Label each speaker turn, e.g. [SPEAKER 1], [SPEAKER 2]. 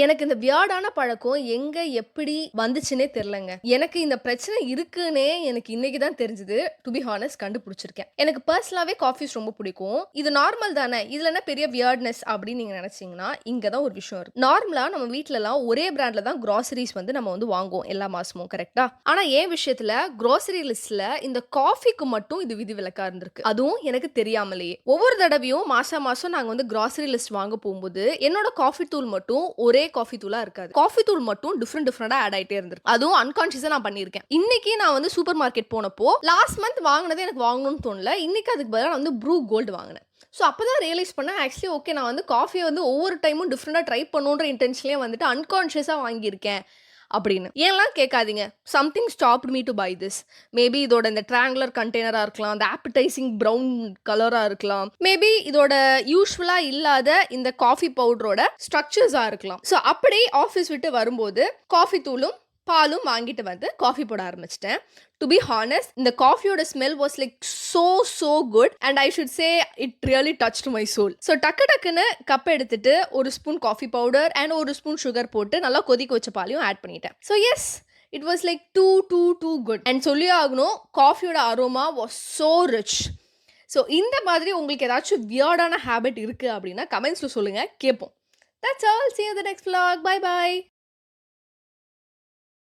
[SPEAKER 1] எனக்கு இந்த வியர்டான பழக்கம் எங்க, எப்படி வந்துச்சுன்னே தெரியலங்க. எனக்கு இந்த பிரச்சனை இருக்குன்னே எனக்கு இன்னைக்கு தான் தெரிஞ்சது. டூ பி ஹானஸ்ட் கண்டுபிடிச்சிருக்கேன். எனக்கு பெர்சனலாவே காஃபீஸ் ரொம்ப பிடிக்கும். இது நார்மல் தானே. இதுல என்ன பெரிய வியர்ட்னஸ் அப்படின்னு நீங்க நினைச்சீங்கன்னா, இங்க தான் ஒரு விஷயம் இருக்கு. நார்மலா நம்ம வீட்லலாம் ஒரே பிராண்ட்ல தான் கிராசரிஸ் வந்து நம்ம வந்து வாங்குவோம் எல்லா மாசமும். கரெக்ட்டா? ஆனா என் விஷயத்துல குரோசரி லிஸ்ட்ல இந்த காஃபிக்கு மட்டும் இது விதிவிலக்கா இருந்திருக்கு. அதுவும் எனக்கு தெரியாமலேயே. ஒவ்வொரு தடவையும் மாசம் மாசம் நாங்க வந்து கிராசரி லிஸ்ட் வாங்க போம்போது, என்னோட காஃபி தூள் மட்டும் ஒரே காஃபி தூளா இருக்காது. காஃபி தூள் மட்டும் டிஃபரெண்டா ஆட் ஆயிட்டே இருந்திருக்கு. அதுவும் அன்கான்ஷியஸா நான் பண்ணியிருக்கேன். இன்னைக்கு நான் வந்து சூப்பர் மார்க்கெட் போனப்போ, லாஸ்ட் மந்த் வாங்குனதே எனக்கு வாங்கணும்னு தோணல. இன்னைக்கு அதுக்கு பதிலா நான் வந்து ப்ரூ கோல்டு வாங்குனேன். ஸோ அப்பதான் ரியலைஸ் பண்ணேன். ஆக்சுவலி ஓகே நான் வந்து காஃபிய வந்து ஒவ்வொரு டைமும் டிஃபரெண்டா ட்ரை பண்ணணுன்ற இன்டென்ஷன்லயே வந்துட்டு அன்கான்ஷியஸா வாங்கியிருக்கேன். அப்படின்னு. ஏன்லாம் கேட்காதீங்க. Something stopped me to buy this. Maybe இதோட இந்த ட்ரையாங்குலர் கண்டெய்னரா இருக்கலாம். அந்த ஆப்படைசிங் ப்ரவுன் கலரா இருக்கலாம். மேபி இதோட யூசுவலா இல்லாத இந்த காஃபி பவுடரோட ஸ்ட்ரக்சர்ஸா இருக்கலாம். ஸோ அப்படி ஆஃபீஸ் விட்டு வரும்போது காஃபி தூளும், பாலும் வாங்கிட்டு வந்து காஃபி போட ஆரம்பிச்சுட்டேன். டு பி ஹானஸ்ட் இந்த காஃபியோட smell was like so good and I should say it really touched my soul. So டக்குன்னு கப் எடுத்துட்டு ஒரு ஸ்பூன் காஃபி பவுடர் அண்ட் ஒரு ஸ்பூன் சுகர் போட்டு நல்லா கொதிக்க வச்ச பாலையும் ஆட் பண்ணிட்டேன். So yes it was like too good and சொல்லி ஆகணும் காஃபியோட aroma was so rich. So இந்த மாதிரி உங்களுக்கு ஏதாச்சும் வியர்டான ஹேபிட் இருக்கு அப்படின்னா கமெண்ட்ஸ்ல சொல்லுங்க கேட்போம். That's all. See you in the next vlog. Bye bye.